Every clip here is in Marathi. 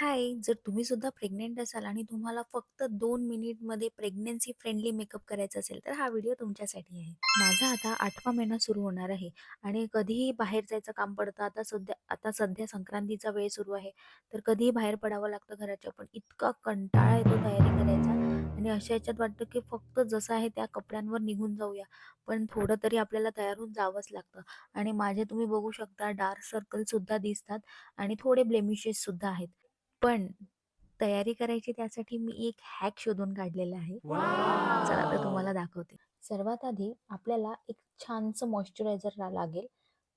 हाय, जर तुम्ही सुद्धा प्रेग्नंट असाल आणि तुम्हाला फक्त 2 मिनिटमध्ये प्रेग्नन्सी फ्रेंडली मेकअप करायचा असेल, तर हा व्हिडिओ तुमच्यासाठी आहे. माझा आता 8वा महिना सुरू होणार आहे आणि कधीही बाहेर जायचं काम पडतं. आता सध्या संक्रांतीचा वेळ सुरू आहे, तर कधीही बाहेर पडावं लागतं घराच्या. पण इतका कंटाळा येतो तयारी करायचा आणि अशा ह्याच्यात वाटतं, की फक्त जसं आहे त्या कपड्यांवर निघून जाऊया. पण थोडं तरी आपल्याला तयार होऊन जावंच लागतं आणि माझे तुम्ही बघू शकता डार्क सर्कलसुद्धा दिसतात आणि थोडे ब्लेमिशेससुद्धा आहेत. पण तयारी करायची त्यासाठी मी एक हॅक शोधून काढलेला आहे. चला तर तुम्हाला दाखवते. सर्वात आधी आपल्याला एक छानसं मॉइश्चरायझर लागेल.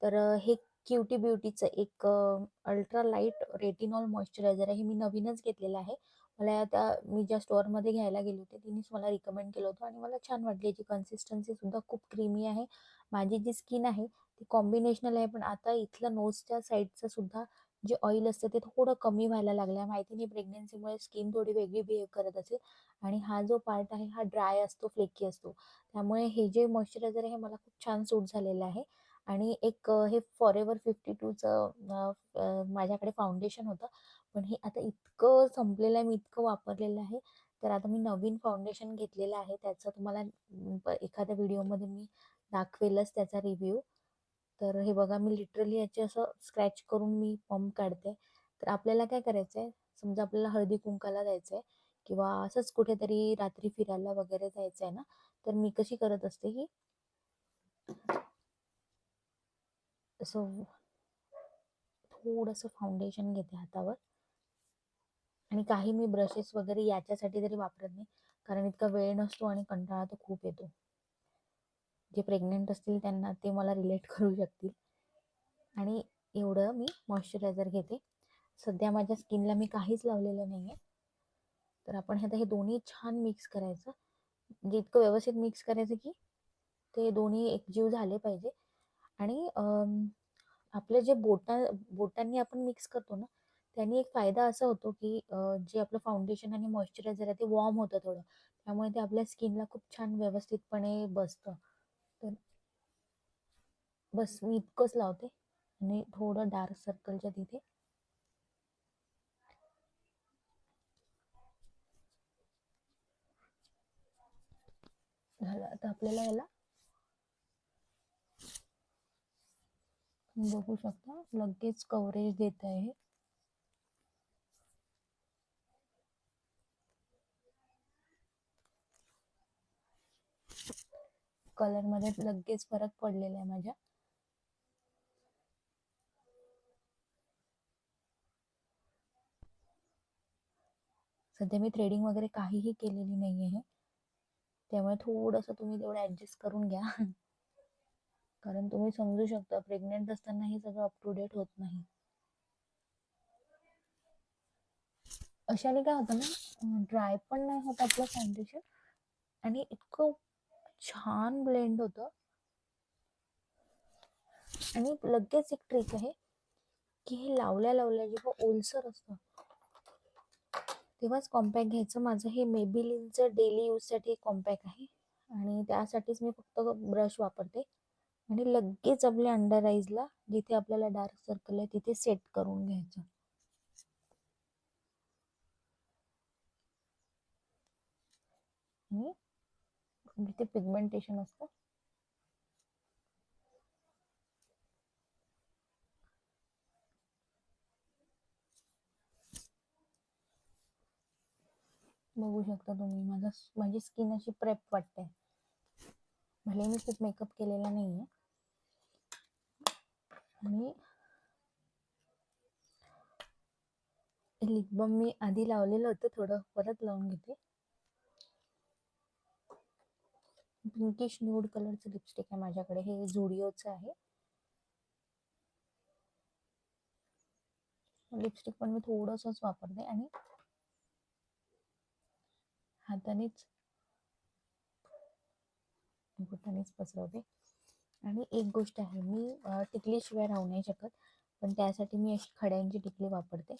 तर हे क्युटी ब्युटीचं एक अल्ट्रा लाईट रेटिनॉल मॉइश्चरायझर आहे. हे मी नवीनच घेतलेलं आहे. मला आता मी ज्या स्टोअरमध्ये घ्यायला गेले होते तिनेच मला रिकमेंड केलं होतं आणि मला छान वाटली. याची कन्सिस्टन्सीसुद्धा खूप क्रीमी आहे. माझी जी स्किन आहे ती कॉम्बिनेशनल आहे. पण आता इथलं नोजच्या साईडचं सुद्धा जे ऑइल असतं ते थोडं कमी व्हायला लागलं आहे. माहिती नाही प्रेग्नन्सीमुळे स्किन थोडी वेगळी बिहेव करत असेल आणि हा जो पार्ट आहे हा ड्राय असतो, फ्लेकी असतो. त्यामुळे हे जे मॉइश्चरायझर आहे मला खूप छान सूट झालेलं आहे. आणि एक हे फॉरेवर 52चं माझ्याकडे फाउंडेशन होतं. पण हे आता इतकं संपलेलं आहे, मी इतकं वापरलेलं आहे. तर आता मी नवीन फाउंडेशन घेतलेलं आहे. त्याचा तुम्हाला एखाद्या व्हिडिओमध्ये मी दाखवेलच त्याचा रिव्ह्यू. तर हे बघा मी लिटरली याचे असं स्क्रॅच करून मी पंप काढते. तर आपल्याला काय करायचं आहे, समजा आपल्याला हळदी कुंकाला जायचं आहे किंवा असंच कुठेतरी रात्री फिरायला वगैरे जायचं आहे ना, तर मी कशी करत असते की असं थोडंसं फाउंडेशन घेते हातावर आणि काही मी ब्रशेस वगैरे याच्यासाठी तरी वापरत नाही, कारण इतका वेळ नसतो आणि कंटाळा तर खूप येतो. जे प्रेग्नंट असतील त्यांना ते मला रिलेट करू शकतील. आणि एवढं मी मॉइश्चरायझर घेते. सध्या माझ्या स्किनला मी काहीच लावलेलं नाही आहे. तर आपण आता हे दोन्ही छान मिक्स करायचं. म्हणजे इतकं व्यवस्थित मिक्स करायचं की ते दोन्ही एकजीव झाले पाहिजे. आणि आपले जे बोटांनी आपण मिक्स करतो ना, त्याने एक फायदा असा होतो की जे आपलं फाउंडेशन आणि मॉइश्चरायझर आहे ते वॉर्म होतं थोडं. त्यामुळे ते आपल्या स्किनला खूप छान व्यवस्थितपणे बसतं. तर बस मी इतकंच लावते आणि थोडं डार्क सर्कलच्या तिथे झालं. आता आपल्याला याला बघू शकता लगेच कव्हरेज देत आहे. कलरमध्ये लगेच फरक पडलेला आहे माझ्या. सध्या मी थ्रेडिंग वगैरे काहीही केलेली नाही आहे. त्यामुळे थोडंसं तुम्ही तेवढं ॲडजस्ट करून घ्या. कारण तुम्ही समजू शकता प्रेग्नंट असताना हे सगळं अप टू डेट होत नाही. अशाने काय होतं ना, ड्राय पण नाही होत आपलं फाउंडेशन आणि इतकं छान ब्लेंड होतं. आणि लगेच एक ट्रिक आहे की हे लावल्या लावल्या जेव्हा ओलसर असतं तेव्हाच कॉम्पॅक्ट घ्यायचं. माझं हे मेबेलिनचं डेली यूजसाठी एक कॉम्पॅक्ट आहे आणि त्यासाठीच मी फक्त ब्रश वापरते आणि लगेच आपल्या अंडर आईजला जिथे आपल्याला डार्क सर्कल आहे तिथे सेट करून घ्यायचं. आणि जिथे पिगमेंटेशन असतं बघू शकता तुम्ही, माझी स्किन अशी प्रेप वाटते. भले मी खूप मेकअप केलेला नाहीये. आणि लिप बाम मी आधी लावलेलं होतं, थोडं परत लावून घेते. पिंकिश न्यूड कलरचं लिपस्टिक आहे माझ्याकडे, हे झुडिओचं आहे. लिपस्टिक पण मी थोडंसंच वापरते आणि हातानेच बोटानेच पसरवते. आणि एक गोष्ट आहे, मी टिकलीशिवाय राहू नाही शकत, पण त्यासाठी मी अशी खड्यांची टिकली वापरते.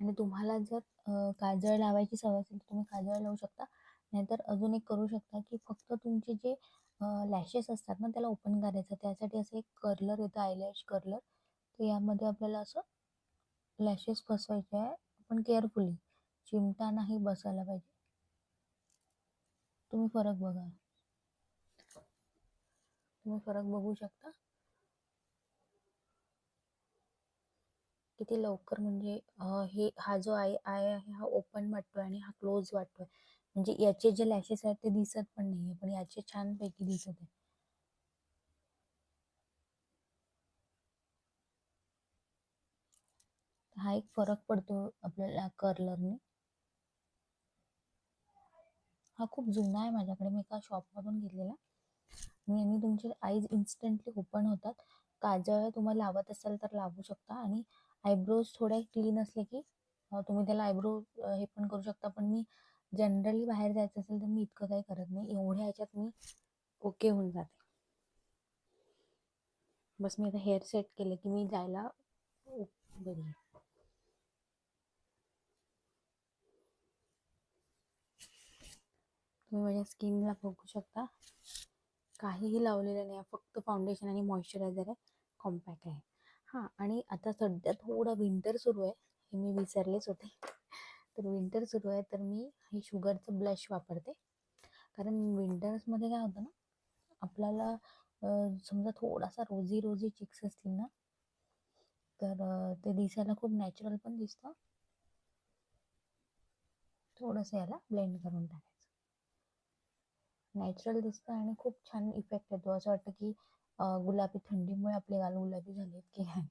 आणि तुम्हाला जर काजळ लावायची सवय असेल तर तुम्ही काजळ लावू शकता. नाहीतर अजून एक करू शकता, की फक्त तुमचे जे लॅशेस असतात ना त्याला ओपन करायचं. त्यासाठी असं एक कर्लर येतं, आयलॅश कर्लर. तर यामध्ये आपल्याला असं लॅशेस फसवायचे आहे, पण केअरफुली. चिमटा नाही बसायला पाहिजे. तुम्ही फरक बघा. तुम्ही फरक बघू शकता किती लवकर म्हणजे हा जो आय आय आहे हा ओपन वाटतोय आणि हा क्लोज वाटतोय. म्हणजे याचे जे लॅशेस आहेत ते दिसत पण नाहीये, पण याचे छानपैकी दिसत आहे. हा एक फरक पडतो आपल्याला कर्लरने. हा खूप जुना आहे माझ्याकडे, मी एका शॉपमधून घेतलेला. आणि यांनी तुमचे आईज इन्स्टंटली ओपन होतात. काजळ तुम्हाला लावत असाल तर लावू शकता. आणि आयब्रोज थोडे क्लीन असले की तुम्ही त्याला आयब्रो हे पण करू शकता. पण मी जनरली बाहेर जायचं असेल तर मी इतकं काही करत नाही. एवढ्या ह्याच्यात मी ओके होऊन जाते. बस मी आता हेअर सेट केले की मी जायला बरी आहे. तुम्ही माझ्या स्किनला बघू शकता, काहीही लावलेलं नाही, फक्त फाउंडेशन आणि मॉइश्चरायझर आहे, कॉम्पॅक्ट आहे. हां, आणि आता सध्या थोडं विंटर सुरू आहे, हे मी विसरलेच होते. तर विंटर सुरू आहे तर मी हे शुगरचं ब्लश वापरते. कारण विंटर्समध्ये काय होतं ना, आपल्याला समजा थोडासा रोजी रोजी चिक्स असतील ना, तर ते दिसायला खूप नॅचरल पण दिसतं. थोडंसं याला ब्लेंड करून टाकायचं, नॅचरल दिसतं आणि खूप छान इफेक्ट येतो. असं वाटतं की गुलाबी, थंडीमुळे आपले गाल गुलाबी झालेत की काय.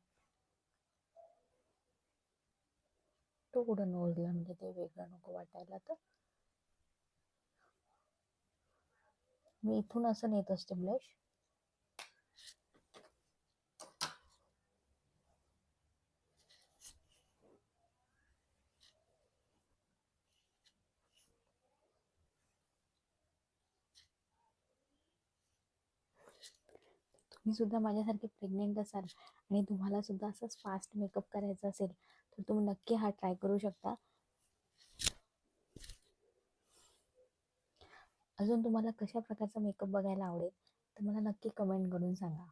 थोडं नोजला, म्हणजे ते वेगळं नको वाटायला. तर मी इथून असं नेत असते ब्लश. तुम्ही सुद्धा माझ्यासारखे प्रेग्नेंट असाल आणि तुम्हाला सुद्धा असंच फास्ट मेकअप करायचा असेल तर तुम्ही नक्की हा ट्राय करू शकता. अजून तुम्हाला कशा प्रकारचा मेकअप बघायला आवडेल तर मला नक्की कमेंट करून सांगा.